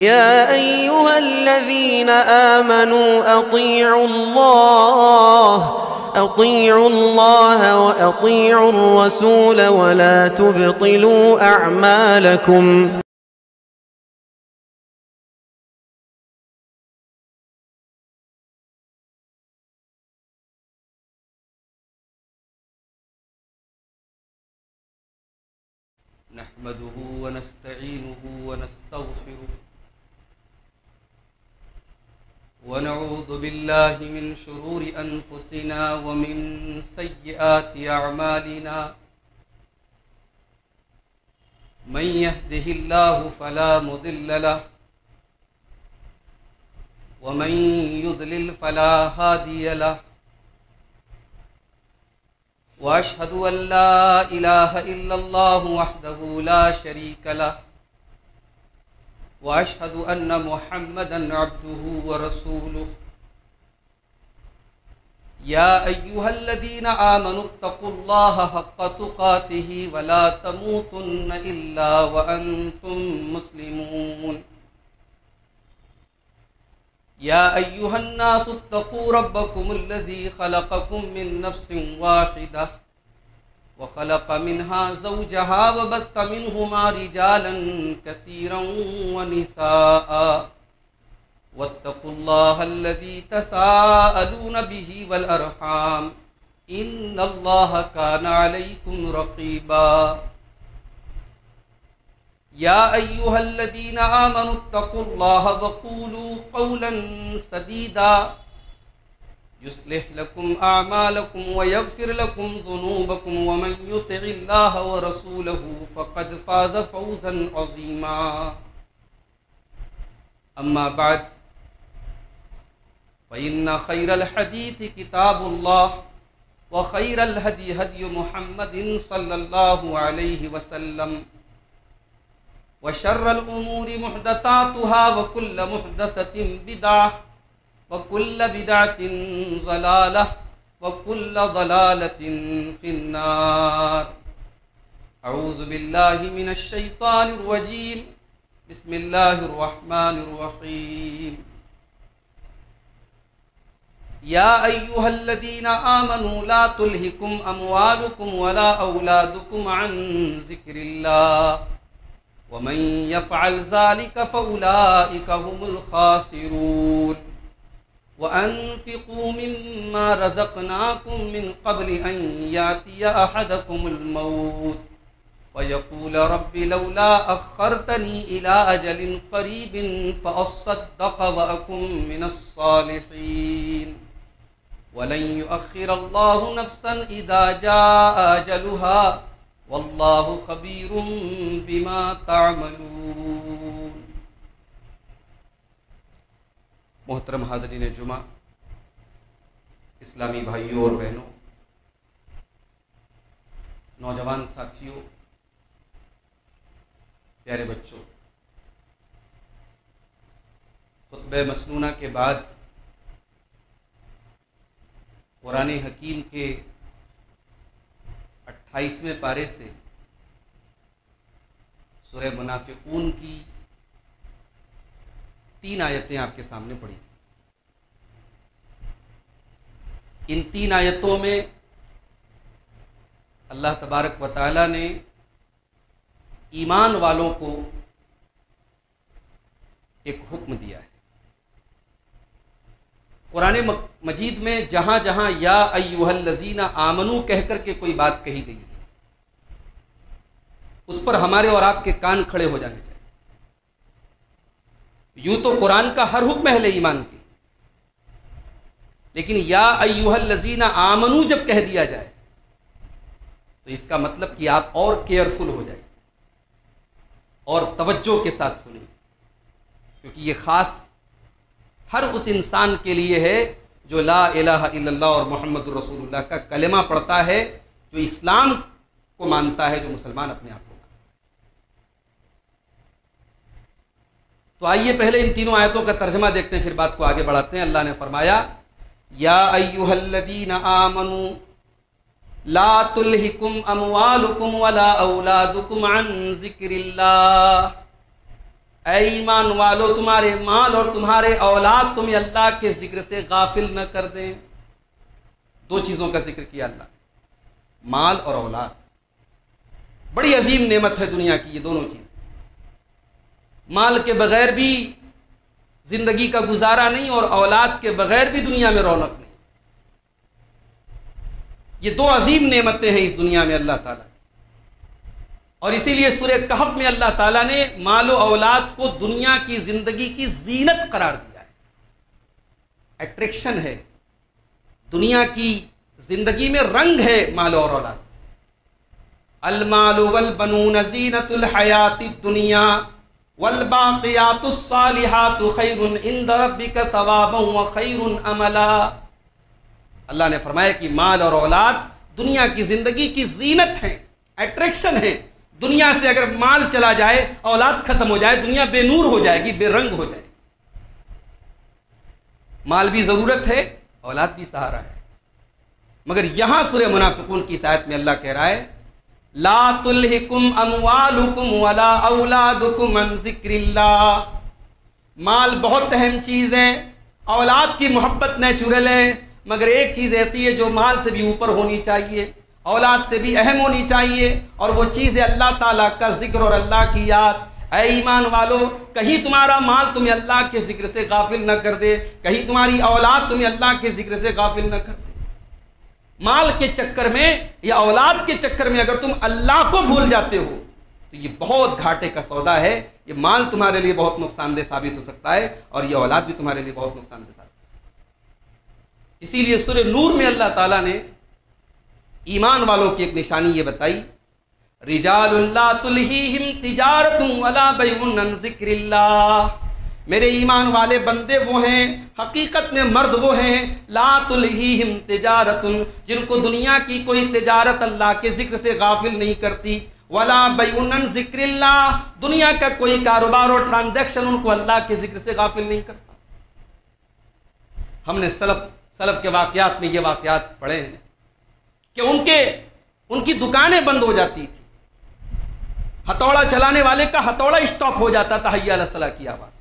يا أيها الذين آمنوا أطيعوا الله وأطيعوا الرسول ولا تبطلوا أعمالكم. نحمده ونستعينه ونستغفره ونعوذ بالله من شرور أنفسنا ومن سيئات أعمالنا من يهده الله فلا مضل له ومن يضلل فلا هادي له وأشهد أن لا إله إلا الله وحده لا شريك له وأشهد أن محمدًا عبده ورسوله. يا أيها الذين آمنوا اتقوا الله حق تقاته ولا تموتن إلا وأنتم مسلمون. يا أيها الناس اتقوا ربكم الذي خلقكم من نفس واحدة وخلق منها زوجها وبث منهما رجالا كثيرا ونساء واتقوا الله الذي تساءلون به والأرحام إن الله كان عليكم رقيبا. يا أيها الذين آمنوا اتقوا الله وقولوا قولا سديدا يصلح لكم أعمالكم ويغفر لكم ذنوبكم ومن يطع الله ورسوله فقد فاز فوزا عظيما. أما بعد فإن خير الحديث كتاب الله وخير الهدي هدي محمد صلى الله عليه وسلم وشر الأمور محدثاتها وكل محدثة بدعة وكل بدعة ضلالة وكل ضلالة في النار. أعوذ بالله من الشيطان الرجيم. بسم الله الرحمن الرحيم. يا أيها الذين آمنوا لا تلهكم أموالكم ولا أولادكم عن ذكر الله ومن يفعل ذلك فأولئك هم الخاسرون. وأنفقوا مما رزقناكم من قبل أن يأتي أحدكم الموت فيقول رب لولا أخرتني إلى أجل قريب فأصدق وأكن من الصالحين ولن يؤخر الله نفسا إذا جاء أجلها واللہ خبیر بما تعملون. محترم حاضرین جمعہ، اسلامی بھائیوں اور بہنوں، نوجوان ساتھیوں، پیارے بچوں، خطبہ مسنونہ کے بعد قرآن حکیم کے 28ویں پارے سے سورہ منافقون کی 3 آیتیں آپ کے سامنے پڑھی. ان 3 آیتوں میں اللہ تبارک و تعالی نے ایمان والوں کو ایک حکم دیا ہے. قرآن مجید میں جہاں جہاں یا ایھا الذین آمنو کہہ کر کے کوئی بات کہی گئی ہے، اس پر ہمارے اور آپ کے کان کھڑے ہو جانے چاہیے. یوں تو قرآن کا ہر حکم اہل ایمان کی، لیکن یا ایھا الذین آمنو جب کہہ دیا جائے تو اس کا مطلب کہ آپ اور کیئرفل ہو جائیں اور توجہ کے ساتھ سنیں، کیونکہ یہ خاص ہر اس انسان کے لیے ہے جو لا الہ الا اللہ اور محمد رسول اللہ کا کلمہ پڑھتا ہے، جو اسلام کو مانتا ہے، جو مسلمان اپنے آپ کو مانتا ہے. تو آئیے پہلے ان تینوں آیتوں کا ترجمہ دیکھتے ہیں، پھر بات کو آگے بڑھاتے ہیں. اللہ نے فرمایا یا ایھا الذین آمنوا لا تلہکم اموالکم ولا اولادکم عن ذکر اللہ. اے ایمان والو تمہارے مال اور تمہارے اولاد تمہیں اللہ کے ذکر سے غافل نہ کر دیں۔ دو چیزوں کا ذکر کیا اللہ نے، مال اور اولاد۔ بڑی عظیم نعمت ہے دنیا کی یہ دونوں چیزیں۔ مال کے بغیر بھی زندگی کا گزارا نہیں، اور اولاد کے بغیر بھی دنیا میں رونق نہیں۔ یہ دو عظیم نعمتیں ہیں اس دنیا میں اللہ تعالیٰ، اور اسی لیے سورہ کہف میں اللہ تعالیٰ نے مال و اولاد کو دنیا کی زندگی کی زینت قرار دیا ہے، اٹریکشن ہے، دنیا کی زندگی میں رنگ ہے مال اور اولاد سے۔ المال والبنون زینت الحیات الدنیا والباقیات الصالحات خیر عند ربک ثوابا وخیر املا۔ اللہ نے فرمایا کہ مال اور اولاد دنیا کی زندگی کی زینت ہیں، اٹریکشن ہے۔ دنیا سے اگر مال چلا جائے، اولاد ختم ہو جائے، دنیا بے نور ہو جائے گی، بے رنگ ہو جائے گی۔ مال بھی ضرورت ہے، اولاد بھی سہارا ہے، مگر یہاں سورہ منافقون کی آیت میں اللہ کہہ رہا ہے لا تلہکم اموالکم ولا اولادکم عن ذکر اللہ۔ مال بہت اہم چیز ہے، اولاد کی محبت نیچرل ہے، مگر ایک چیز ایسی ہے جو مال سے بھی اوپر ہونی چاہیے، اولاد سے بھی اہم ہونی چاہیے، اور وہ چیز ہے اللہ تعالیٰ کا ذکر اور اللہ کی یاد۔ اے ایمان والو، کہیں تمہارا مال تمہیں اللہ کے ذکر سے غافل نہ کر دے، کہیں تمہاری اولاد تمہیں اللہ کے ذکر سے غافل نہ کر دے۔ مال کے چکر میں یا اولاد کے چکر میں اگر تم اللہ کو بھول جاتے ہو تو یہ بہت گھاٹے کا سودا ہے۔ یہ مال تمہارے لیے بہت نقصان دہ ثابت ہو سکتا ہے، اور یہ اولاد بھی تمہارے لیے بہت نقصان دہ ثابت ہو سکتا ہے۔ اسی لیے سورہ نور میں اللہ تعالیٰ نے ایمان والوں کی ایک نشانی یہ بتائی، رجال لا تلہیہم تجارت ولا بیع عن ذکر اللہ۔ میرے ایمان والے بندے وہ ہیں، حقیقت میں مرد وہ ہیں، لا تلہیہم تجارت، جن کو دنیا کی کوئی تجارت اللہ کے ذکر سے غافل نہیں کرتی، ولا بیع عن ذکر اللہ، دنیا کا کوئی کاروبار اور ٹرانزیکشن ان کو اللہ کے ذکر سے غافل نہیں کرتا۔ ہم نے سلف کے واقعات میں یہ واقعات پڑھے ہیں کہ ان کی دکانیں بند ہو جاتی تھی، ہتھوڑا چلانے والے کا ہتھوڑا اسٹاپ ہو جاتا تھا حی علی الصلاۃ کی آواز۔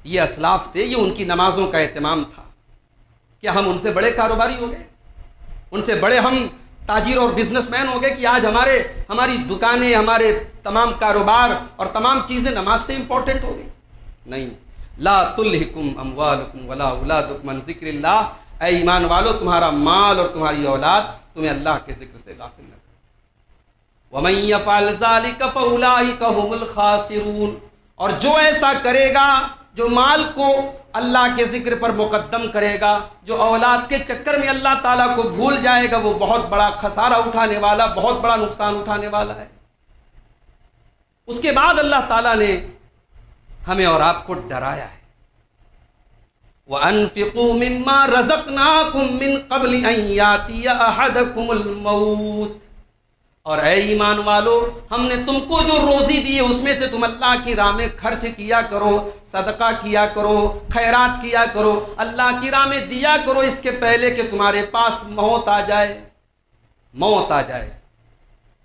یہ اسلاف تھے، یہ ان کی نمازوں کا اہتمام تھا۔ کیا ہم ان سے بڑے کاروباری ہو گئے؟ ان سے بڑے ہم تاجر اور بزنس مین ہو گئے کہ آج ہماری دکانیں، ہمارے تمام کاروبار اور تمام چیزیں نماز سے امپورٹنٹ ہو گئی؟ نہیں۔ لا تلہکم اموالکم ولا اولادکم عن ذکر اللہ، اے ایمان والو تمہارا مال اور تمہاری اولاد تمہیں اللہ کے ذکر سے غافل نہ کرے۔ وَمَن يَفْعَلْ ذَلِكَ فَأُولَٰئِكَ هُمُ الْخَاسِرُونَ، اور جو ایسا کرے گا، جو مال کو اللہ کے ذکر پر مقدم کرے گا، جو اولاد کے چکر میں اللہ تعالیٰ کو بھول جائے گا، وہ بہت بڑا خسارہ اٹھانے والا، بہت بڑا نقصان اٹھانے والا ہے۔ اس کے بعد اللہ تعالیٰ نے ہمیں اور آپ کو ڈرایا ہے، وَأَنفِقُوا مِمَّا رَزَقْنَاكُم مِّن قَبْلِ أَن يَأْتِيَ أَحَدَكُمُ الْمَوْتُ، اور اے ایمان والو ہم نے تم کو جو روزی دی ہے اس میں سے تم اللہ کی راہ میں خرچ کیا کرو، صدقہ کیا کرو، خیرات کیا کرو، اللہ کی راہ میں دیا کرو، اس کے پہلے کہ تمہارے پاس موت آ جائے۔ موت آ جائے،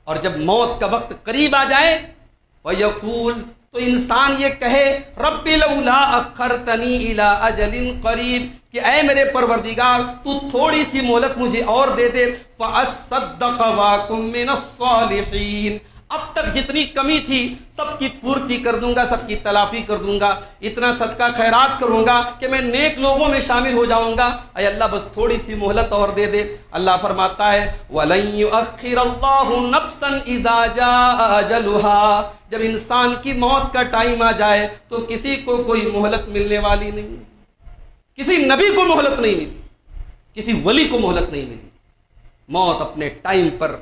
اور جب موت کا وقت قریب آ جائے وَيَقُولُ، تو انسان یہ کہے رب لولا اخرتنی الی اجل قریب، کہ اے میرے پروردگار تو تھوڑی سی مہلت مجھے اور دے دے، فاصدق واکن من الصالحین، اب تک جتنی کمی تھی سب کی پورتی کر دوں گا، سب کی تلافی کر دوں گا، اتنا صدقہ خیرات کروں گا کہ میں نیک لوگوں میں شامل ہو جاؤں گا، اے اللہ بس تھوڑی سی مہلت اور دے دے۔ اللہ فرماتا ہے وَلَن يُؤَخِّرَ اللَّهُ نَفْسًا إِذَا جَاءَ أَجَلُهَا، جب انسان کی موت کا ٹائم آ جائے تو کسی کو کوئی مہلت ملنے والی نہیں، کسی نبی کو مہلت نہیں ملی، کسی ولی کو مہلت نہیں ملی۔ موت اپنے ٹائم پر،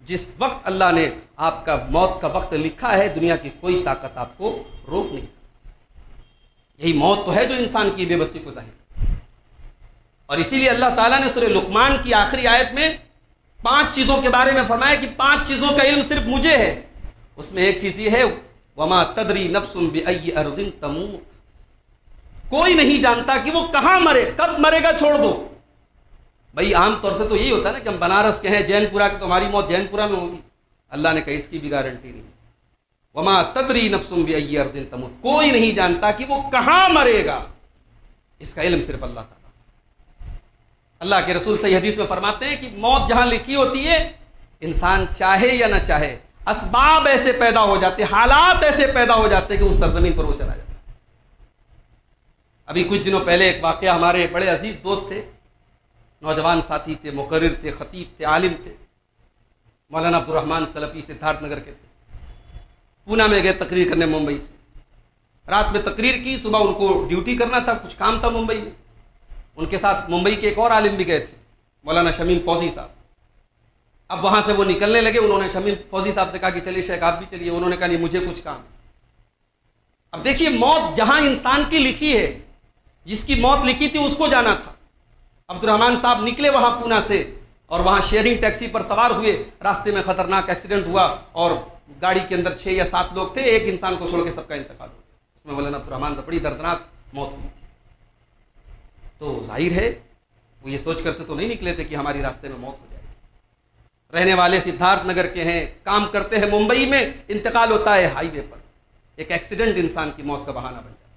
جس وقت اللہ نے آپ کا موت کا وقت لکھا ہے، دنیا کی کوئی طاقت آپ کو روک نہیں سکتی۔ یہی موت تو ہے جو انسان کی بے بسی کو ظاہر کرتی ہے، اور اسی لیے اللہ تعالیٰ نے سورہ لقمان کی آخری آیت میں 5 چیزوں کے بارے میں فرمایا کہ 5 چیزوں کا علم صرف مجھے ہے۔ اس میں ایک چیز یہ ہے وَمَا تَدْرِي نَفْسٌ بِأَيِّ أَرْضٍ تَمُوتُ، کوئی نہیں جانتا کہ وہ کہاں مرے، کب مرے گا، چھوڑ دو۔ بھائی عام طور سے تو یہی ہوتا ہے نا کہ ہم بنارس کے ہیں، جین پورہ کی، تو ہماری موت جین پورہ میں ہوگی۔ اللہ نے کہا اس کی بھی گارنٹی نہیں، وما تدری نفس بأی ارض تموت، کوئی نہیں جانتا کہ وہ کہاں مرے گا، اس کا علم صرف اللہ تعالیٰ۔ اللہ کے رسول صحیح حدیث میں فرماتے ہیں کہ موت جہاں لکھی ہوتی ہے، انسان چاہے یا نہ چاہے اسباب ایسے پیدا ہو جاتے، حالات ایسے پیدا ہو جاتے کہ اس سرزمین پر وہ چلا جاتا ہے۔ ابھی کچھ دنوں پہلے ایک واقعہ، ہمارے بڑے عزیز دوست تھے، نوجوان ساتھی تھے، مقرر تھے، خطیب تھے، عالم تھے، مولانا عبد الرحمن سلفی سدھارتھ نگر کے تھے، پونا میں گئے تقریر کرنے ممبئی سے، رات میں تقریر کی، صبح ان کو ڈیوٹی کرنا تھا، کچھ کام تھا ممبئی میں، ان کے ساتھ ممبئی کے ایک اور عالم بھی گئے تھے، مولانا شمیم فوزی صاحب۔ اب وہاں سے وہ نکلنے لگے، انہوں نے شمیم فوزی صاحب سے کہا کہ چلیے شیخ آپ بھی چلیے، انہوں نے کہا نہیں مجھے کچھ کام ہے۔ اب دیکھیے موت جہاں انسان کی لکھی ہے، جس کی موت لکھی تھی اس کو جانا تھا۔ عبد الرحمن صاحب نکلے وہاں پونا سے اور وہاں شیئرنگ ٹیکسی پر سوار ہوئے، راستے میں خطرناک ایکسیڈنٹ ہوا اور گاڑی کے اندر 6 یا 7 لوگ تھے، ایک انسان کو چھوڑ کے سب کا انتقال ہو گیا۔ اس میں مولانا عبد الرحمن سے بڑی دردناک موت ہوئی تھی۔ تو ظاہر ہے وہ یہ سوچ کرتے تو نہیں نکلے تھے کہ ہماری راستے میں موت ہو جائے گی۔ رہنے والے سدھارتھ نگر کے ہیں، کام کرتے ہیں ممبئی میں، انتقال ہوتا ہے ہائی وے پر، ایک ایکسیڈنٹ انسان کی موت کا بہانہ بن جاتا ہے۔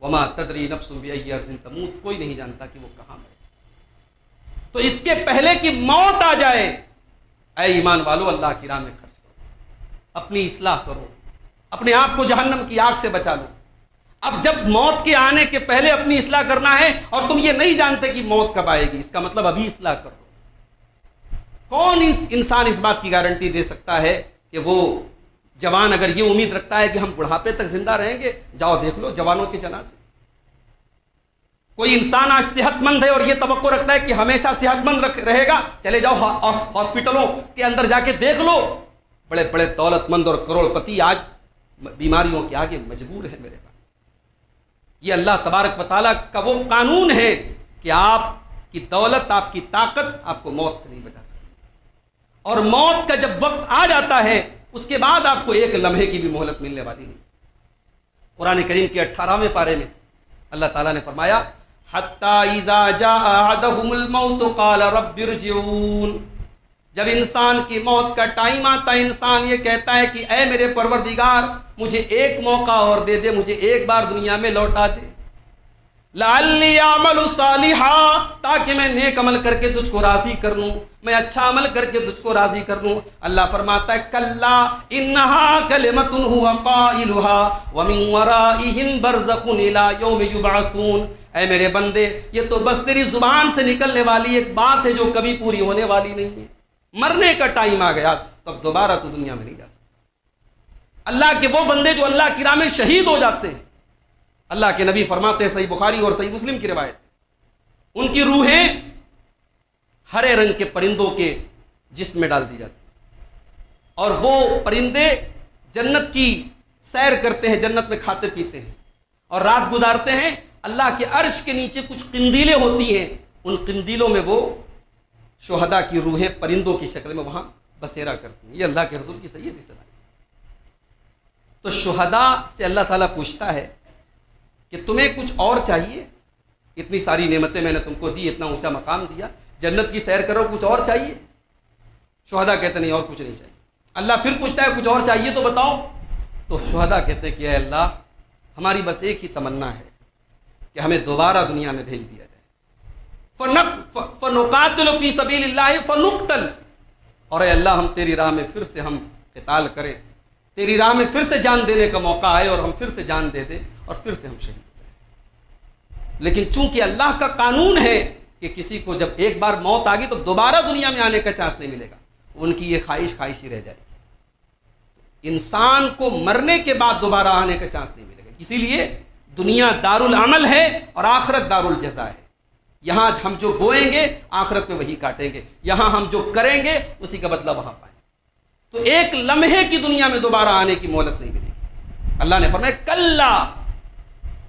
وما تدری نفس بأی ارض تموت، کوئی نہیں جانتا کہ وہ کہاں مرے۔ تو اس کے پہلے کہ موت آ جائے، اے ایمان والو اللہ کی راہ میں خرچ کرو، اپنی اصلاح کرو، اپنے آپ کو جہنم کی آگ سے بچا لو۔ اب جب موت کے آنے کے پہلے اپنی اصلاح کرنا ہے اور تم یہ نہیں جانتے کہ موت کب آئے گی، اس کا مطلب ابھی اصلاح کرو۔ کون انسان اس بات کی گارنٹی دے سکتا ہے کہ وہ جوان اگر یہ امید رکھتا ہے کہ ہم بڑھاپے تک زندہ رہیں گے؟ جاؤ دیکھ لو جوانوں کے جنازے۔ کوئی انسان آج صحت مند ہے اور یہ توقع رکھتا ہے کہ ہمیشہ صحت مند رہے گا؟ چلے جاؤ ہاسپٹلوں کے اندر جا کے دیکھ لو، بڑے بڑے دولت مند اور کروڑ پتی آج بیماریوں کے آگے مجبور ہیں میرے پاس۔ یہ اللہ تبارک و تعالیٰ کا وہ قانون ہے کہ آپ کی دولت، آپ کی طاقت آپ کو موت سے نہیں بچا سکتی، اور موت کا جب وقت آ جاتا ہے اس کے بعد آپ کو ایک لمحے کی بھی مہلت ملنے والی نہیں۔ قرآن کریم کے 18ویں پارے میں اللہ تعالیٰ نے فرمایا حَتَّى إِذَا جَاءَ أَحَدَهُمُ الْمَوْتُ قَالَ رَبِّ ارْجِعُونِ، جب انسان کی موت کا ٹائم آتا ہے انسان یہ کہتا ہے کہ اے میرے پروردگار مجھے ایک موقع اور دے دے، مجھے ایک بار دنیا میں لوٹا دے، لَعَلِّي أَعْمَلُ صَالِحًا، تاکہ میں نیک عمل کر کے تجھ کو راضی کر لوں، میں اچھا عمل کر کے تجھ کو راضی کر لوں۔ اللہ فرماتا ہے کَلَّا إِنَّهَا كَلِمَةٌ هُوَ قَائِلُهَا وَمِن وَرَائِهِمْ بَرْزَخٌ إِلَىٰ يَوْمِ يُبْعَثُونَ، اے میرے بندے یہ تو بس تیری زبان سے نکلنے والی ایک بات ہے جو کبھی پوری ہونے والی نہیں ہے، مرنے کا ٹائم آ گیا تو اب دوبارہ تو دنیا میں نہیں جا سکتا۔ اللہ کے وہ بندے جو اللہ کی راہ میں شہید ہو جاتے ہیں، اللہ کے نبی فرماتے ہیں صحیح بخاری اور صحیح مسلم کی روایت، ان کی روحیں ہرے رنگ کے پرندوں کے جسم میں ڈال دی جاتی ہیں، اور وہ پرندے جنت کی سیر کرتے ہیں، جنت میں کھاتے پیتے ہیں اور رات گزارتے ہیں۔ اللہ کے عرش کے نیچے کچھ قندیلیں ہوتی ہیں، ان قندیلوں میں وہ شہداء کی روحیں پرندوں کی شکل میں وہاں بسیرا کرتی ہیں۔ یہ اللہ کے رسول کی صحیح حدیث ہے۔ تو شہداء سے اللہ تعالیٰ پوچھتا ہے کہ تمہیں کچھ اور چاہیے؟ اتنی ساری نعمتیں میں نے تم کو دی، اتنا اونچا مقام دیا، جنت کی سیر کرو، کچھ اور چاہیے؟ شہداء کہتے نہیں اور کچھ نہیں چاہیے۔ اللہ پھر پوچھتا ہے کچھ اور چاہیے تو بتاؤ؟ تو شہداء کہتے ہیں کہ اے اللہ ہماری بس ایک ہی تمنا ہے کہ ہمیں دوبارہ دنیا میں بھیج دیا جائے، فَنُقَاتِلُ فِي سَبِيلِ اللَّهِ فَنُقْتَلْ، اور اے اللہ ہم تیری راہ میں پھر سے ہم قتال کریں، تیری راہ میں پھر سے جان دینے کا موقع آئے اور ہم پھر سے جان دے دیں اور پھر سے ہم شہید ہو جائیں۔ لیکن چونکہ اللہ کا قانون ہے کہ کسی کو جب ایک بار موت آ گئی تو دوبارہ دنیا میں آنے کا چانس نہیں ملے گا، ان کی یہ خواہش ہی رہ جائے گی۔ انسان کو مرنے کے بعد دوبارہ آنے کا چانس نہیں ملے گا، اسی لیے دنیا دار العمل ہے اور آخرت دار الجزا ہے۔ یہاں ہم جو بوئیں گے آخرت میں وہی کاٹیں گے، یہاں ہم جو کریں گے اسی کا بدلہ وہاں پائیں۔ تو ایک لمحے کی دنیا میں دوبارہ آنے کی مہلت نہیں ملے گی۔ اللہ نے فرمایا کلا،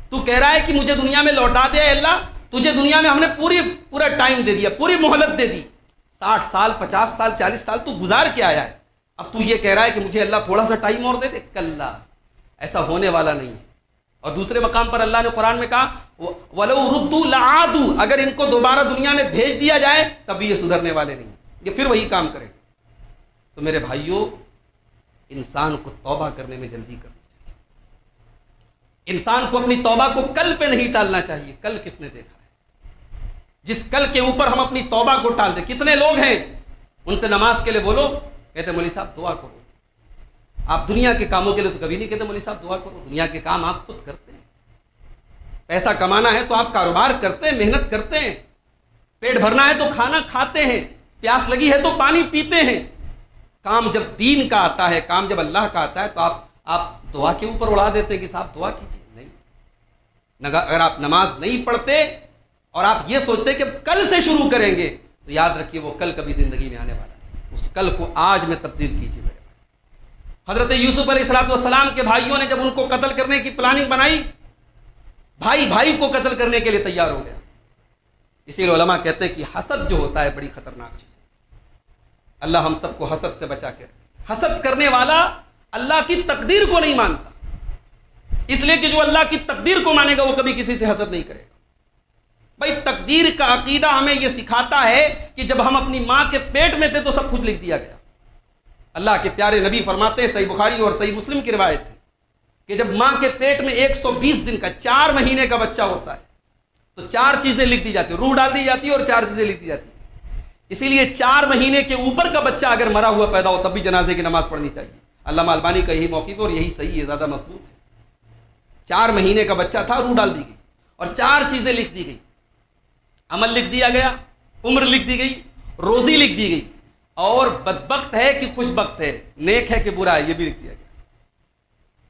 تو کہہ رہا ہے کہ مجھے دنیا میں لوٹا دے، اللہ تجھے دنیا میں ہم نے پورا ٹائم دے دیا، پوری مہلت دے دی، 60 سال 50 سال 40 سال تو گزار کے آیا ہے، اب تو یہ کہہ رہا ہے کہ مجھے اللہ تھوڑا سا ٹائم اور دے دے؟ کلا، ایسا ہونے والا نہیں ہے۔ اور دوسرے مقام پر اللہ نے قرآن میں کہا وَلَوْ رُدُّوا لَعَادُوا، اگر ان کو دوبارہ دنیا میں بھیج دیا جائے تب بھی یہ سدھرنے والے نہیں، یہ پھر وہی کام کریں۔ تو میرے بھائیوں، انسان کو توبہ کرنے میں جلدی کرنی چاہیے. انسان کو اپنی توبہ کو کل پہ نہیں ٹالنا چاہیے. کل کس نے دیکھا ہے؟ جس کل کے اوپر ہم اپنی توبہ کو ٹال دیں. کتنے لوگ ہیں ان سے نماز کے لیے بولو, کہتے مولوی صاحب دعا کرو. آپ دنیا کے کاموں کے لیے تو کبھی نہیں کہتے مولوی صاحب دعا کرو. دنیا کے کام آپ خود کرتے ہیں. پیسہ کمانا ہے تو آپ کاروبار کرتے ہیں, محنت کرتے ہیں. پیٹ بھرنا ہے تو کھانا کھاتے ہیں. پیاس لگی ہے تو پانی پیتے ہیں. کام جب دین کا آتا ہے, کام جب اللہ کا آتا ہے تو آپ دعا کے اوپر اڑا دیتے ہیں کہ صاحب دعا کیجیے. نہیں, اگر آپ نماز نہیں پڑھتے اور آپ یہ سوچتے کہ کل سے شروع کریں گے تو یاد رکھیے وہ کل کبھی زندگی میں آنے والا ہے. اس کل کو آج میں تبدیل کیجیے. حضرت یوسف علیہ السلام کے بھائیوں نے جب ان کو قتل کرنے کی پلاننگ بنائی, بھائی کو قتل کرنے کے لیے تیار ہو گیا. اسی لیے علماء کہتے ہیں کہ حسد جو ہوتا ہے بڑی خطرناک چیز ہے. اللہ ہم سب کو حسد سے بچا کے رکھے. حسد کرنے والا اللہ کی تقدیر کو نہیں مانتا, اس لیے کہ جو اللہ کی تقدیر کو مانے گا وہ کبھی کسی سے حسد نہیں کرے گا. بھائی تقدیر کا عقیدہ ہمیں یہ سکھاتا ہے کہ جب ہم اپنی ماں کے پیٹ میں تھے تو سب کچھ لکھ دیا گیا. اللہ کے پیارے نبی فرماتے ہیں, صحیح بخاری اور صحیح مسلم کی روایت ہے, کہ جب ماں کے پیٹ میں 120 دن کا 4 مہینے کا بچہ ہوتا ہے تو 4 چیزیں لکھ دی جاتی ہیں, روح ڈال دی جاتی ہے اور 4 چیزیں لکھ دی جاتی ہیں. اسی لیے 4 مہینے کے اوپر کا بچہ اگر مرا ہوا پیدا ہو تب بھی جنازے کی نماز پڑھنی چاہیے. علامہ البانی کا یہی موقف ہے اور یہی صحیح ہے, زیادہ مضبوط ہے. 4 مہینے کا بچہ تھا, روح ڈال دی گئی اور 4 چیزیں لکھ دی گئی. عمل لکھ دیا گیا, عمر لکھ دی گئی, روزی لکھ دی گئی, اور بدبخت ہے کہ خوش بخت ہے, نیک ہے کہ برا ہے, یہ بھی لکھ دیا گیا.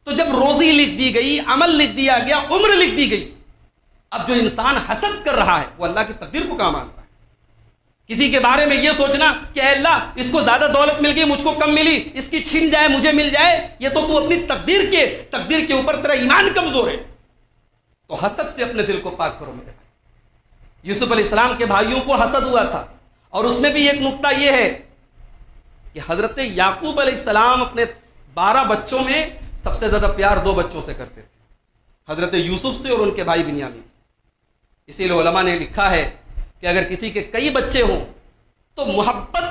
تو جب روزی لکھ دی گئی, عمل لکھ دیا گیا, عمر لکھ دی گئی, اب جو انسان حسد کر رہا ہے وہ اللہ کی تقدیر کو کہاں مانتا ہے؟ کسی کے بارے میں یہ سوچنا کہ اے اللہ اس کو زیادہ دولت مل گئی, مجھ کو کم ملی, اس کی چھن جائے مجھے مل جائے, یہ تو اپنی تقدیر کے اوپر تیرا ایمان کمزور ہے. تو حسد سے اپنے دل کو پاک کرو میرے بھائی. یوسف علیہ السلام کے بھائیوں کو حسد ہوا تھا, اور اس میں بھی ایک نقطہ یہ ہے کہ حضرت یعقوب علیہ السلام اپنے 12 بچوں میں سب سے زیادہ پیار 2 بچوں سے کرتے تھے, حضرت یوسف سے اور ان کے بھائی بنیامین سے. اسی لیے علماء نے لکھا ہے کہ اگر کسی کے کئی بچے ہوں تو محبت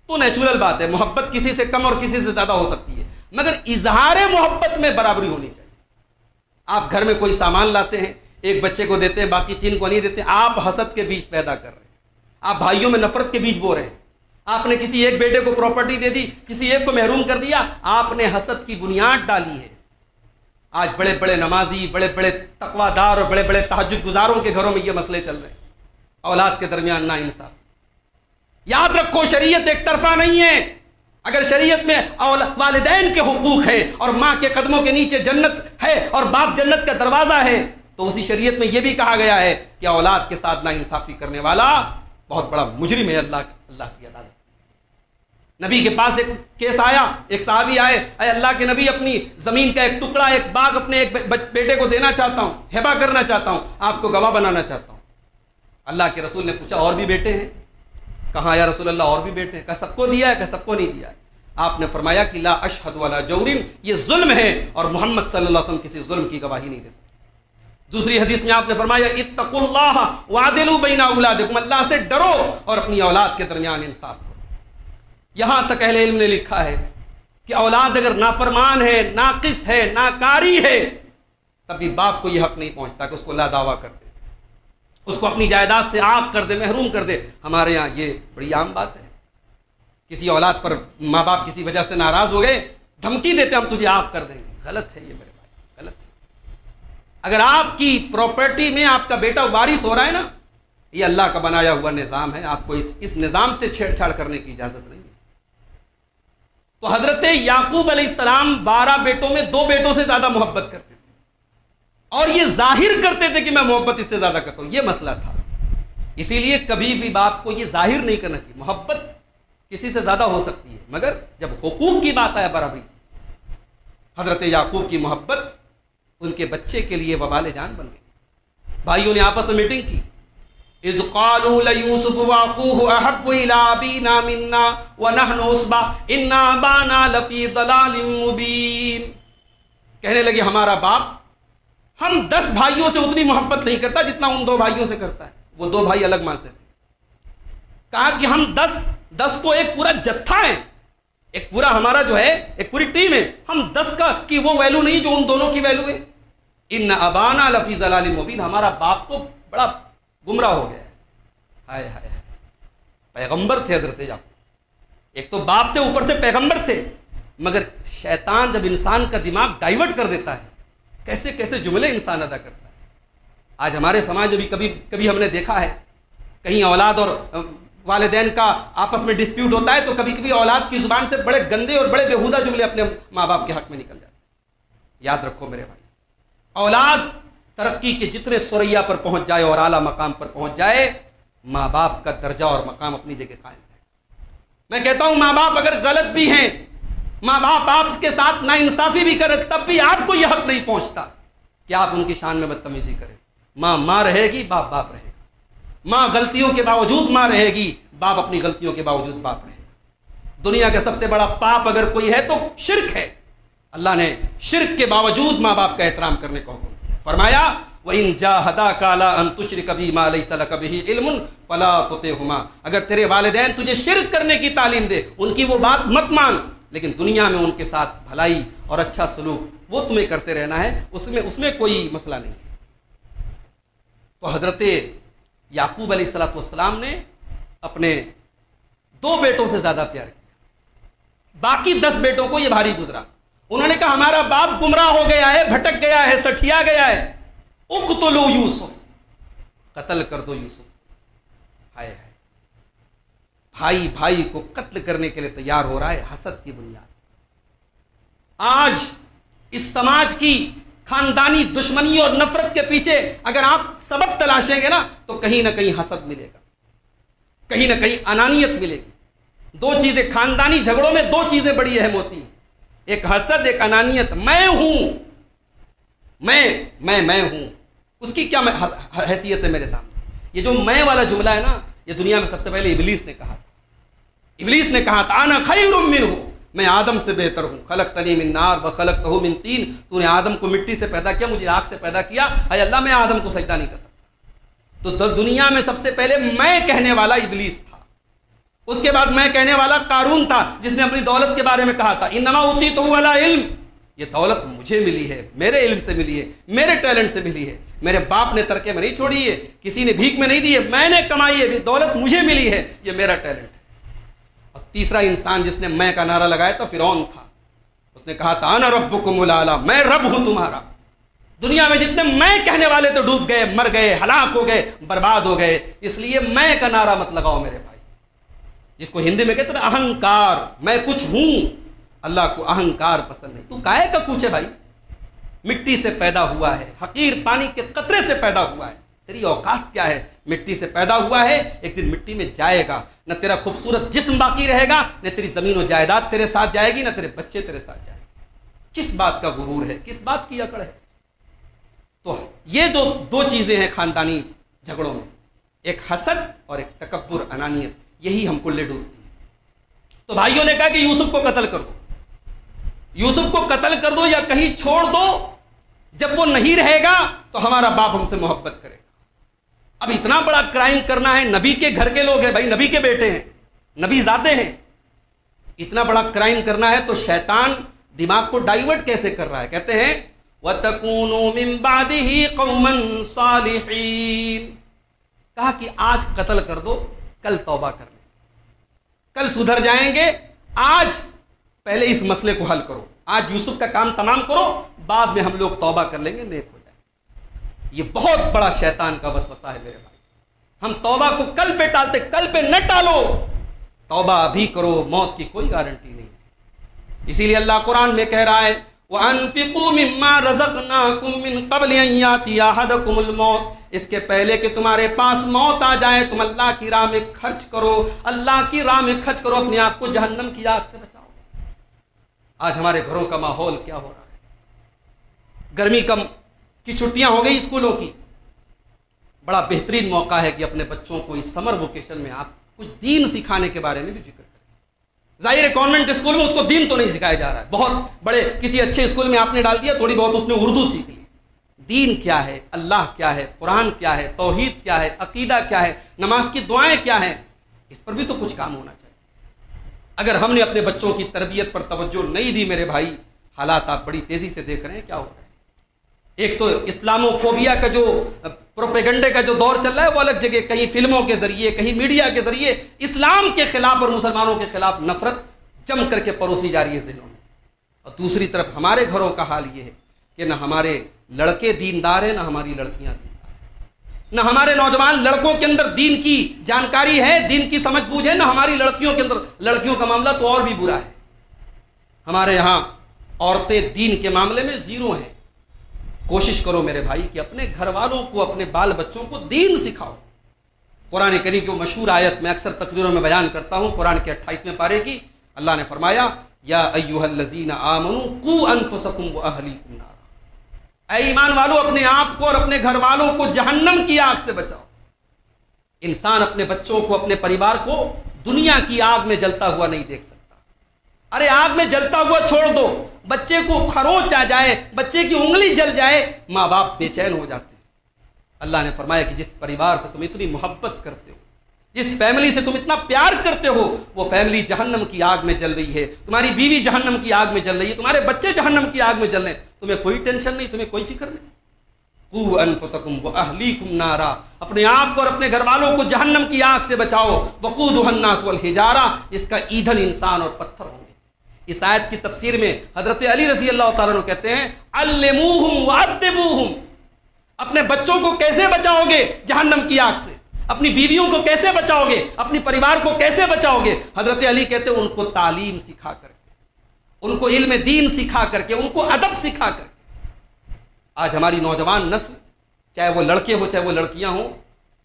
تو نیچرل بات ہے, محبت کسی سے کم اور کسی سے زیادہ ہو سکتی ہے, مگر اظہار محبت میں برابری ہونی چاہیے. آپ گھر میں کوئی سامان لاتے ہیں, ایک بچے کو دیتے ہیں, باقی 3 کو نہیں دیتے, آپ حسد کے بیج پیدا کر رہے ہیں, آپ بھائیوں میں نفرت کے بیج بو رہے ہیں. آپ نے کسی ایک بیٹے کو پراپرٹی دے دی, کسی ایک کو محروم کر دیا, آپ نے حسد کی بنیاد ڈالی ہے. آج بڑے بڑے نمازی, بڑے بڑے تقوی دار اور بڑے بڑے تہجد گزاروں کے گھروں میں یہ مسئلے چل رہے ہیں. اولاد کے درمیان نا انصاف. یاد رکھو شریعت ایک طرفہ نہیں ہے. اگر شریعت میں والدین کے حقوق ہیں اور ماں کے قدموں کے نیچے جنت ہے اور باپ جنت کا دروازہ ہے, تو اسی شریعت میں یہ بھی کہا گیا ہے کہ اولاد کے ساتھ نا انصافی کرنے والا بہت بڑا مجرم ہے اللہ کی عدالت. نبی کے پاس ایک کیس آیا, ایک صحابی آئے, اے اللہ کے نبی اپنی زمین کا ایک ٹکڑا, ایک باغ اپنے ایک بیٹے کو دینا چاہتا ہوں, ہبہ کرنا چاہتا ہوں, آپ کو گواہ بنانا چاہتا ہوں. اللہ کے رسول نے پوچھا اور بھی بیٹے ہیں؟ کہا یا رسول اللہ اور بھی بیٹے ہیں. کہا سب کو دیا ہے؟ کہا سب کو نہیں دیا ہے. آپ نے فرمایا کہ لا اشہد ولا جورن, یہ ظلم ہے اور محمد صلی اللہ علیہ وسلم کسی ظلم کی گواہی نہیں دے سکتے. دوسری حدیث میں آپ نے فرمایا اتقوا اللہ وعدلوا بین اولادکم, اللہ سے ڈرو اور اپنی اولاد کے درمیان انصاف کرو. یہاں تک اہل علم نے لکھا ہے کہ اولاد اگر نافرمان ہے, ناقص ہے, ناکاری ہے, تب بھی باپ کو یہ حق نہیں پہنچتا کہ اس کو لا دعویٰ کر دے, اس کو اپنی جائیداد سے عاق کر دے, محروم کر دے. ہمارے یہاں یہ بڑی عام بات ہے. کسی اولاد پر ماں باپ کسی وجہ سے ناراض ہو گئے, دھمکی دیتے ہم تجھے عاق کر دیں گے. غلط ہے یہ میرے بھائی, غلط ہے. اگر آپ کی پراپرٹی میں آپ کا بیٹا وارث ہو رہا ہے نا, یہ اللہ کا بنایا ہوا نظام ہے, آپ کو اس نظام سے چھیڑ چھاڑ کرنے کی اجازت نہیں ہے. تو حضرت یعقوب علیہ السلام 12 بیٹوں میں 2 بیٹوں سے زیادہ محبت کرتے تھے, اور یہ ظاہر کرتے تھے کہ میں محبت اس سے زیادہ کرتا ہوں. یہ مسئلہ تھا. اسی لیے کبھی بھی باپ کو یہ ظاہر نہیں کرنا چاہیے. محبت کسی سے زیادہ ہو سکتی ہے, مگر جب حقوق کی بات آیا برابری. حضرت یعقوب کی محبت ان کے بچے کے لیے وبال جان بن گئی. بھائیوں نے آپس میں میٹنگ کی. اذ قالوا ليوسف واخوه احب الى ابينا منا ونحن عصبة ان ابانا لفي ضلال مبين. کہنے لگے ہمارا باپ ہم 10 بھائیوں سے اتنی محبت نہیں کرتا جتنا ان 2 بھائیوں سے کرتا ہے. وہ 2 بھائی الگ ماں سے تھے. کہا کہ ہم 10 تو ایک پورا جتھا ہے, ایک پورا ہمارا جو ہے ایک پوری ٹیم ہے، ہم 10 کی وہ ویلو نہیں جو ان دونوں کی ویلو ہے. ان ابانا لفی ضلال مبین، ہمارا باپ تو بڑا گمراہ ہو گیا ہے. ہائے ہائے، پیغمبر تھے حضرت یعقوب، ایک تو باپ تھے اوپر سے پیغمبر تھے، مگر شیطان جب انسان کا دماغ ڈائیورٹ کر دیتا ہے کیسے کیسے جملے انسان ادا کرتا ہے. آج ہمارے سماج میں بھی کبھی ہم نے دیکھا ہے کہیں اولاد اور والدین کا آپس میں ڈسپیوٹ ہوتا ہے تو کبھی کبھی اولاد کی زبان سے بڑے گندے اور بڑے بیہودہ جملے اپنے ماں باپ کے حق میں نکل جاتے ہیں. یاد رکھو میرے بھائی، اولاد ترقی کے جتنے سریا پر پہنچ جائے اور اعلیٰ مقام پر پہنچ جائے، ماں باپ کا درجہ اور مقام اپنی جگہ قائم ہے. میں کہتا ہوں ماں باپ اگر غلط بھی ہیں، ماں باپ آپ کے ساتھ ناانصافی بھی کرے، تب بھی آپ کو یہ حق نہیں پہنچتا کہ آپ ان کی شان میں بدتمیزی کریں. ماں ماں رہے گی، باپ باپ رہے گا. ماں غلطیوں کے باوجود ماں رہے گی، باپ اپنی غلطیوں کے باوجود باپ رہے گا. دنیا کا سب سے بڑا پاپ اگر کوئی ہے تو شرک ہے. اللہ نے شرک کے باوجود ماں باپ کا احترام کرنے کو حکم دیا. فرمایا وَإِن جَاهَدَاكَ عَلَىٰ أَن تُشْرِكَ بِي مَا لَيْسَ لَكَ بِهِ عِلْمٌ فَلَا تُطِعْهُمَا، اگر تیرے والدین تجھے شرک کرنے کی تعلیم دے ان کی وہ بات مت مان، لیکن دنیا میں ان کے ساتھ بھلائی اور اچھا سلوک وہ تمہیں کرتے رہنا ہے، اس میں کوئی مسئلہ نہیں ہے. تو حضرت یعقوب علیہ السلام نے اپنے 2 بیٹوں سے زیادہ پیار کیا، باقی 10 بیٹوں کو یہ بھاری گزرا. انہوں نے کہا ہمارا باپ گمراہ ہو گیا ہے، بھٹک گیا ہے، سٹھیا گیا ہے، اقتلوا یوسف، قتل کر دو یوسف. ہائے ہائے، بھائی بھائی کو قتل کرنے کے لیے تیار ہو رہا ہے حسد کی بنیاد. آج اس سماج کی خاندانی دشمنی اور نفرت کے پیچھے اگر آپ سبب تلاشیں گے نا تو کہیں نہ کہیں حسد ملے گا، کہیں نہ کہیں انانیت ملے گی. 2 چیزیں خاندانی جھگڑوں میں 2 چیزیں بڑی اہم ہوتی ہیں، ایک حسد، ایک انانیت. میں ہوں، میں ہوں، اس کی کیا حیثیت ہے میرے سامنے؟ یہ جو میں والا جملہ ہے نا، یہ دنیا میں سب سے پہلے ابلیس نے کہا تھا. ابلیس نے کہا تھا انا خیر منہ، میں آدم سے بہتر ہوں. خلقتنی من نار وخلقتہ من طین، تو نے آدم کو مٹی سے پیدا کیا، مجھے آگ سے پیدا کیا. اے اللہ میں آدم کو سجدہ نہیں کر سکتا. تو دنیا میں سب سے پہلے میں کہنے والا ابلیس تھا. اس کے بعد میں کہنے والا قارون تھا جس نے اپنی دولت کے بارے میں کہا تھا انما اوتیتہ علی علم، یہ دولت مجھے ملی ہے، میرے علم سے ملی ہے، میرے ٹیلنٹ سے ملی ہے، میرے باپ نے ترکے میں نہیں چھوڑی ہے، کسی نے بھیک میں نہیں دی ہے، میں نے کمائی ہے، دولت مجھے ملی ہے، یہ میرا ٹیلنٹ ہے. اور تیسرا انسان جس نے میں کا نعرہ لگایا تھا فرعون تھا. اس نے کہا تھا انا ربکم الاعلی، میں رب ہوں تمہارا. دنیا میں جتنے میں کہنے والے تو ڈوب گئے، مر گئے، ہلاک ہو گئے، برباد ہو گئے. اس لیے میں کا نعرہ مت لگاؤ میرے بھائی، جس کو ہندی میں کہتے ہیں اہنکار، میں کچھ ہوں. اللہ کو اہنکار پسند نہیں. تو کائے کا کوچ ہے بھائی، مٹی سے پیدا ہوا ہے، حقیر پانی کے قطرے سے پیدا ہوا ہے. تیری اوقات کیا ہے؟ مٹی سے پیدا ہوا ہے، ایک دن مٹی میں جائے گا. نہ تیرا خوبصورت جسم باقی رہے گا، نہ تیری زمین و جائیداد تیرے ساتھ جائے گی، نہ تیرے بچے تیرے ساتھ جائیں گے. کس بات کا غرور ہے، کس بات کی اکڑ ہے؟ تو یہ جو 2 چیزیں ہیں خاندانی جھگڑوں میں، ایک حسد اور ایک تکبر، انانیت، یہی ہم کو لے ڈوبتی ہے. تو بھائیوں نے کہا کہ یوسف کو قتل کر دو، یوسف کو قتل کر دو یا کہیں چھوڑ دو، جب وہ نہیں رہے گا تو ہمارا باپ ہم سے محبت کرے گا. اب اتنا بڑا کرائم کرنا ہے، نبی کے گھر کے لوگ ہیں بھائی، نبی کے بیٹے ہیں، نبی زادے ہیں، اتنا بڑا کرائم کرنا ہے تو شیطان دماغ کو ڈائیورٹ کیسے کر رہا ہے؟ کہتے ہیں وَتَكُونُوا مِن بَعْدِهِ قَوْمًا صَالِحِينَ، کہا کہ آج قتل کر دو، کل توبہ کر لیں، کل سدھر جائیں گے. آج پہلے اس مسئلے کو حل کرو، آج یوسف کا کام تمام کرو، بعد میں ہم لوگ توبہ کر لیں گے، نیک ہو جائے. یہ بہت بڑا شیطان کا وسوسہ ہے میرے بھائی. ہم توبہ کو کل پہ ٹالتے، کل پہ نہ ٹالو، توبہ ابھی کرو، موت کی کوئی گارنٹی نہیں. اسی لیے اللہ قرآن میں کہہ رہا ہے وَأَنفِقُوا مِمَّا رَزَقْنَاكُم مِّن قَبْلِ أَن يَأْتِيَ أَحَدَكُمُ الْمَوْتُ، اس کے پہلے کہ تمہارے پاس موت آ جائے تم اللہ کی راہ میں خرچ کرو، اللہ کی راہ میں خرچ کرو، اپنے آپ کو جہنم کی آگ سے بچاؤ. آج ہمارے گھروں کا ماحول کیا ہو رہا ہے؟ گرمی کی چھٹیاں ہو گئی اسکولوں کی، بڑا بہترین موقع ہے کہ اپنے بچوں کو اس سمر ووکیشن میں آپ کچھ دین سکھانے کے بارے میں بھی فکر کریں. ظاہر ہے کانوینٹ اسکول میں اس کو دین تو نہیں سکھایا جا رہا ہے، بہت بڑے کسی اچھے اسکول میں آپ نے ڈال دیا، تھوڑی بہت اس نے اردو سیکھ لی. دین کیا ہے، اللہ کیا ہے، قرآن کیا ہے، توحید کیا ہے، عقیدہ کیا ہے، نماز کی دعائیں کیا ہیں، اس پر بھی تو کچھ کام ہونا چاہیے. اگر ہم نے اپنے بچوں کی تربیت پر توجہ نہیں دی میرے بھائی، حالات آپ بڑی تیزی سے دیکھ رہے ہیں کیا ہو رہا ہے۔ ایک تو اسلامو فوبیا کا جو پروپیگنڈے کا جو دور چل رہا ہے وہ الگ جگہ، کہیں فلموں کے ذریعے، کہیں میڈیا کے ذریعے اسلام کے خلاف اور مسلمانوں کے خلاف نفرت جم کر کے پروسی جا رہی ہے ذہنوں میں۔ اور دوسری طرف ہمارے گھروں کا حال یہ ہے کہ نہ ہمارے لڑکے دیندار ہیں، نہ ہماری لڑکیاں دیندار ہیں، نہ ہمارے نوجوان لڑکوں کے اندر دین کی جانکاری ہے، دین کی سمجھ بوجھ ہے، نہ ہماری لڑکیوں کے اندر۔ لڑکیوں کا معاملہ تو اور بھی برا ہے، ہمارے یہاں عورتیں دین کے معاملے میں زیرو ہیں۔ کوشش کرو میرے بھائی کہ اپنے گھر والوں کو، اپنے بال بچوں کو دین سکھاؤ۔ قرآن کریم کی وہ مشہور آیت میں اکثر تقریروں میں بیان کرتا ہوں، قرآن کے 28ویں پارے کی، اللہ نے فرمایا یا ایھا الذین آمنوا قوا انفسکم واہلیکم نارا، اے ایمان والو اپنے آپ کو اور اپنے گھر والوں کو جہنم کی آگ سے بچاؤ۔ انسان اپنے بچوں کو، اپنے پریوار کو دنیا کی آگ میں جلتا ہوا نہیں دیکھ سکتا۔ ارے آگ میں جلتا ہوا چھوڑ دو، بچے کو خروچ آ جائے، بچے کی انگلی جل جائے، ماں باپ بے چین ہو جاتے ہیں۔ اللہ نے فرمایا کہ جس پریوار سے تم اتنی محبت کرتے ہو، جس فیملی سے تم اتنا پیار کرتے ہو، وہ فیملی جہنم کی آگ میں جل رہی ہے، تمہاری بیوی جہنم کی آگ میں جل رہی ہے، تمہارے بچے جہنم کی آگ میں جل رہے ہیں، تمہیں کوئی ٹینشن نہیں، تمہیں کوئی فکر نہیں۔ قوا انفسکم واہلیکم نارا، اپنے آپ کو اور اپنے گھر والوں کو جہنم کی آگ سے بچاؤ۔ وقودھا الناس والحجارہ، اس کا ایندھن انسان اور پتھر ہوں گے۔ اس آیت کی تفسیر میں حضرت علی رضی اللہ تعالیٰ عنہ کہتے ہیں علموہم وادبوہم، اپنے بچوں کو کیسے بچاؤ گے جہنم کی آگ سے، اپنی بیویوں کو کیسے بچاؤ گے، اپنی پریوار کو کیسے بچاؤ گے؟ حضرت علی کہتے ہیں ان کو تعلیم سکھا کر کے، ان کو علم دین سکھا کر کے، ان کو ادب سکھا کر کے۔ آج ہماری نوجوان نسل، چاہے وہ لڑکے ہوں چاہے وہ لڑکیاں ہوں،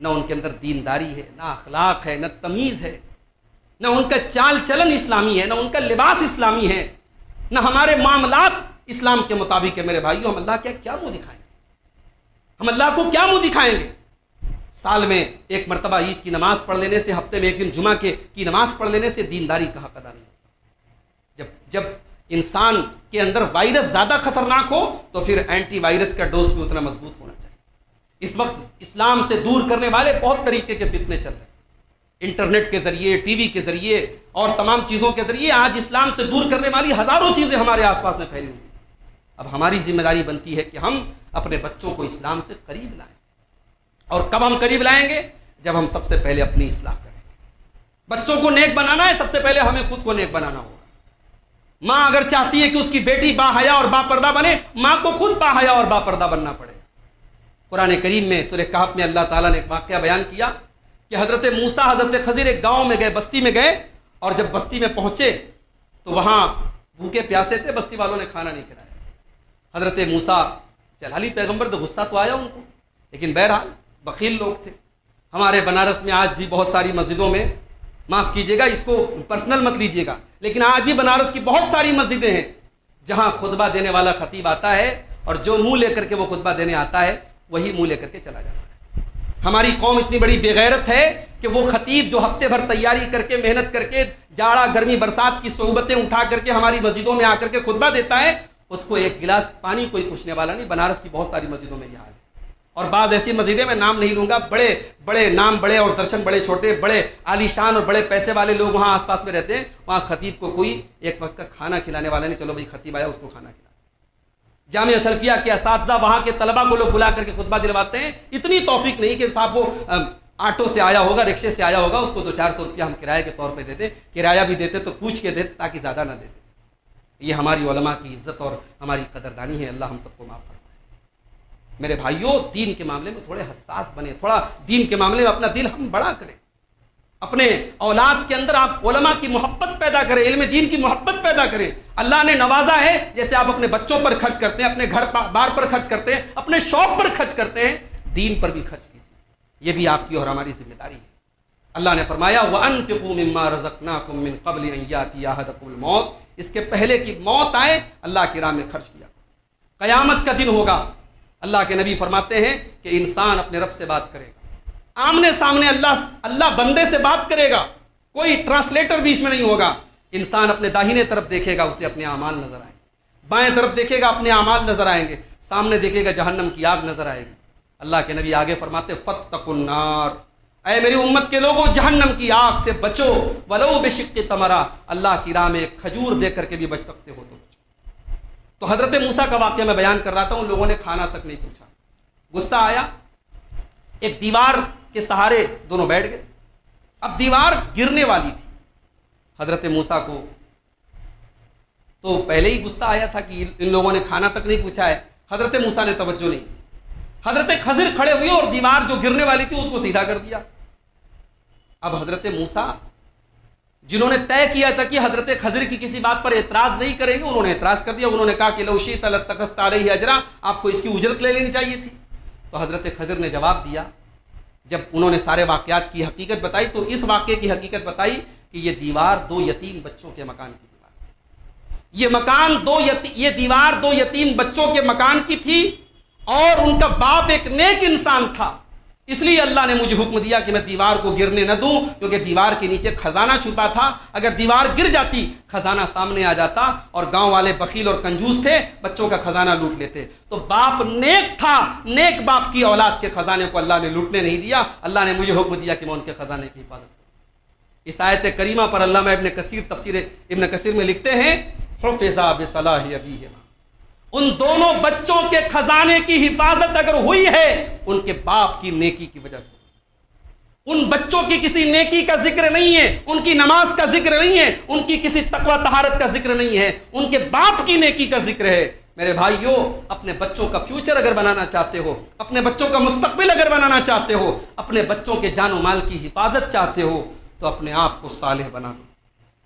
نہ ان کے اندر دینداری ہے، نہ اخلاق ہے، نہ تمیز ہے، نہ ان کا چال چلن اسلامی ہے، نہ ان کا لباس اسلامی ہے، نہ ہمارے معاملات اسلام کے مطابق ہے۔ میرے بھائیوں، ہم اللہ کیا منہ دکھائیں گے؟ ہم اللہ کو کیا منہ دکھائیں گے؟ سال میں ایک مرتبہ عید کی نماز پڑھ لینے سے، ہفتے میں ایک دن جمعہ کی نماز پڑھ لینے سے دینداری کا حق ادا نہیں ہوتا۔ جب انسان کے اندر وائرس زیادہ خطرناک ہو تو پھر اینٹی وائرس کا ڈوز بھی اتنا مضبوط ہونا چاہیے۔ اس وقت اسلام سے دور کرنے والے بہت طریقے کے فتنے چل رہے ہیں، انٹرنیٹ کے ذریعے، ٹی وی کے ذریعے اور تمام چیزوں کے ذریعے آج اسلام سے دور کرنے والی ہزاروں چیزیں ہمارے آس پاس میں پھیلی ہوئی ہیں۔ اب ہماری ذمہ داری بنتی ہے کہ ہم اپنے بچوں کو اسلام سے قریب لائیں۔ اور کب ہم قریب لائیں گے؟ جب ہم سب سے پہلے اپنی اصلاح کریں گے۔ بچوں کو نیک بنانا ہے، سب سے پہلے ہمیں خود کو نیک بنانا ہوگا۔ ماں اگر چاہتی ہے کہ اس کی بیٹی با حیا اور با پردہ بنے، ماں کو خود با حیا اور با پردہ بننا پڑے۔ قرآن کریم میں سورہ کہف میں اللہ تعالیٰ نے ایک واقعہ بیان کیا کہ حضرت موسیٰ، حضرت خضر ایک گاؤں میں گئے، بستی میں گئے، اور جب بستی میں پہنچے تو وہاں بھوکے پیاسے تھے، بستی والوں نے کھانا نہیں کھلایا۔ حضرت موسیٰ جلالی پیغمبر تو غصہ تو آیا ان کو، لیکن بہرحال بخیل لوگ تھے۔ ہمارے بنارس میں آج بھی بہت ساری مسجدوں میں، معاف کیجیے گا اس کو پرسنل مت لیجیے گا، لیکن آج بھی بنارس کی بہت ساری مسجدیں ہیں جہاں خطبہ دینے والا خطیب آتا ہے اور جو منہ لے کر کے وہ خطبہ دینے آتا ہے وہی منہ لے کر کے چلا جاتا ہے۔ ہماری قوم اتنی بڑی بے غیرت ہے کہ وہ خطیب جو ہفتے بھر تیاری کر کے، محنت کر کے، جاڑا گرمی برسات کی صعوبتیں اٹھا کر کے ہماری مسجدوں میں آ کر کے خطبہ دیتا ہے، اس کو ایک گلاس پانی کوئی پوچھنے والا نہیں۔ بنارس کی بہت ساری مسجدوں میں یہ حال ہے، اور بعض ایسی مسجدیں میں نام نہیں لوں گا، بڑے بڑے نام، بڑے اور درشن بڑے چھوٹے، بڑے عالی شان اور بڑے پیسے والے لوگ وہاں آس پاس میں رہتے ہیں، وہاں خطیب کو کوئی ایک وقت کا کھانا کھلانے والا نہیں، چلو بھائی خطیب آیا اس کو کھانا کھلا۔ جامعہ سلفیہ کے اساتذہ وہاں کے طلبہ کو لوگ بلا کر کے خطبہ دلواتے ہیں، اتنی توفیق نہیں کہ صاحب وہ آٹو سے آیا ہوگا، رکشے سے آیا ہوگا، اس کو 200-400 روپیہ ہم کرایہ کے طور پہ دیتے، کرایہ بھی دیتے تو پوچھ کے دیتے تاکہ زیادہ نہ دیتے۔ یہ ہماری علماء کی عزت اور ہماری قدردانی ہے، اللہ ہم سب کو معاف فرمائے۔ میرے بھائیوں، دین کے معاملے میں تھوڑے حساس بنے، تھوڑا دین کے معاملے میں اپنا دل ہم بڑا کریں، اپنے اولاد کے اندر آپ علماء کی محبت پیدا کریں، علم دین کی محبت پیدا کریں۔ اللہ نے نوازا ہے، جیسے آپ اپنے بچوں پر خرچ کرتے ہیں، اپنے گھر بار پر خرچ کرتے ہیں، اپنے شوق پر خرچ کرتے ہیں، دین پر بھی خرچ کیجیے، یہ بھی آپ کی اور ہماری ذمہ داری ہے۔ اللہ نے فرمایا وَأَنفِقُوا مِمَّا رَزَقْنَاكُم مِّن قَبْلِ أَن يَأْتِيَ أَحَدَكُمُ الْمَوْتُ، اس کے پہلے کہ موت آئے اللہ کی راہ میں خرچ کیا۔ قیامت کا دن ہوگا، اللہ کے نبی فرماتے ہیں کہ انسان اپنے رب سے بات کرے گا، آمنے سامنے اللہ بندے سے بات کرے گا، کوئی ٹرانسلیٹر بیچ میں نہیں ہوگا۔ انسان اپنے داہنے طرف دیکھے گا، اسے اپنے اعمال نظر آئیں گے، بائیں طرف دیکھے گا اپنے اعمال نظر آئیں گے، سامنے دیکھے گا جہنم کی آگ نظر آئے گی۔ اللہ کے نبی آگے فرماتے فَاتَّقُوا النَّارَ، اے میری امت کے لوگوں جہنم کی آگ سے بچو ولو بشق تمرہ، اللہ کی راہ میں ایک کھجور دے کر کے بھی بچ سکتے ہو تو بچو۔ تو حضرت موسیٰ کا واقعہ میں بیان کر رہا تھا، ان لوگوں نے کھانا تک نہیں پوچھا، غصہ آیا، ایک دیوار کے سہارے دونوں بیٹھ گئے۔ اب دیوار گرنے والی تھی، حضرت موسیٰ کو تو پہلے ہی غصہ آیا تھا کہ ان لوگوں نے کھانا تک نہیں پوچھا ہے، حضرت موسیٰ نے توجہ نہیں دی۔ حضرت خضر کھڑے ہوئے اور دیوار جو گرنے والی تھی اس کو سیدھا کر دیا۔ اب حضرت موسیٰ جنہوں نے طے کیا تھا کہ حضرت خضر کی کسی بات پر اعتراض نہیں کریں گے، انہوں نے اعتراض کر دیا، انہوں نے کہا کہ لو شئت لاتخذت علیہ اجرا، آپ کو اس کی اجرت لے لینی چاہیے تھی۔ تو حضرت خضر نے جواب دیا، جب انہوں نے سارے واقعات کی حقیقت بتائی تو اس واقعے کی حقیقت بتائی کہ یہ دیوار دو یتیم بچوں کے مکان کی دیوار تھی، یہ دیوار دو یتیم بچوں کے مکان کی تھی، اور ان کا باپ ایک نیک انسان تھا، اس لیے اللہ نے مجھے حکم دیا کہ میں دیوار کو گرنے نہ دوں، کیونکہ دیوار کے نیچے خزانہ چھپا تھا، اگر دیوار گر جاتی خزانہ سامنے آ جاتا اور گاؤں والے بخیل اور کنجوس تھے، بچوں کا خزانہ لوٹ لیتے۔ تو باپ نیک تھا، نیک باپ کی اولاد کے خزانے کو اللہ نے لوٹنے نہیں دیا، اللہ نے مجھے حکم دیا کہ میں ان کے خزانے کی حفاظت کروں۔ اس آیت کریمہ پر علامہ ابن کثیر تفسیر ابن کثیر میں لکھتے ہیں، حفظا بصلاح ابیہما، ان دونوں بچوں کے خزانے کی حفاظت اگر ہوئی ہے ان کے باپ کی نیکی کی وجہ سے، ان بچوں کی کسی نیکی کا ذکر نہیں ہے، ان کی نماز کا ذکر نہیں ہے، ان کی کسی تقوی طہارت کا ذکر نہیں ہے، ان کے باپ کی نیکی کا ذکر ہے۔ میرے بھائیوں، اپنے بچوں کا فیوچر اگر بنانا چاہتے ہو، اپنے بچوں کا مستقبل اگر بنانا چاہتے ہو، اپنے بچوں کے جان و مال کی حفاظت چاہتے ہو تو اپنے آپ کو صالح بنا لو،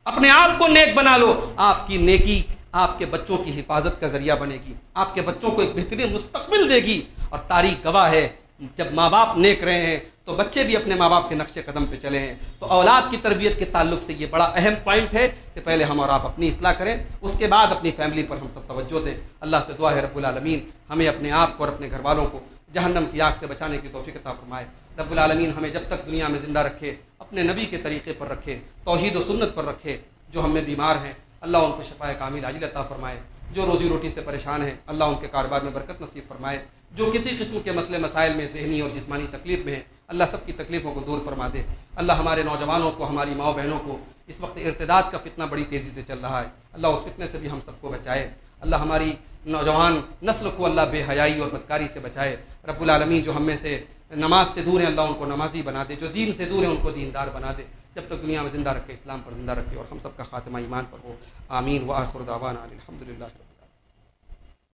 اپنے آپ کو نیک بنا لو۔ آپ کی نیکی آپ کے بچوں کی حفاظت کا ذریعہ بنے گی، آپ کے بچوں کو ایک بہترین مستقبل دے گی، اور تاریخ گواہ ہے جب ماں باپ نیک رہے ہیں تو بچے بھی اپنے ماں باپ کے نقش قدم پہ چلے ہیں۔ تو اولاد کی تربیت کے تعلق سے یہ بڑا اہم پوائنٹ ہے کہ پہلے ہم اور آپ اپنی اصلاح کریں، اس کے بعد اپنی فیملی پر ہم سب توجہ دیں۔ اللہ سے دعا ہے رب العالمین ہمیں اپنے آپ کو اور اپنے گھر والوں کو جہنم کی آگ سے بچانے کی توفیق عطا فرمائے۔ رب العالمین ہمیں جب تک دنیا میں زندہ رکھے اپنے نبی کے طریقے پر رکھے، توحید و سنت پر رکھے۔ جو ہم میں بیمار ہیں اللہ ان کو شفائے کامل عاجل عطا فرمائے، جو روزی روٹی سے پریشان ہیں اللہ ان کے کاروبار میں برکت نصیب فرمائے، جو کسی قسم کے مسئلے مسائل میں ذہنی اور جسمانی تکلیف میں ہیں اللہ سب کی تکلیفوں کو دور فرما دے۔ اللہ ہمارے نوجوانوں کو، ہماری ماؤں بہنوں کو، اس وقت ارتداد کا فتنہ بڑی تیزی سے چل رہا ہے، اللہ اس فتنے سے بھی ہم سب کو بچائے۔ اللہ ہماری نوجوان نسل کو اللہ بے حیائی اور بدکاری سے بچائے۔ رب العالمین جو ہم میں سے نماز سے دور ہیں اللہ ان کو نمازی بنا دے، جو دین سے دور ہیں ان کو دیندار بنا دے، جب تک دنیا میں زندہ رکھے اسلام پر زندہ رکھے، اور ہم سب کا خاتمہ ایمان پر ہو۔ آمین۔ وآخر دعوانا الحمدللہ۔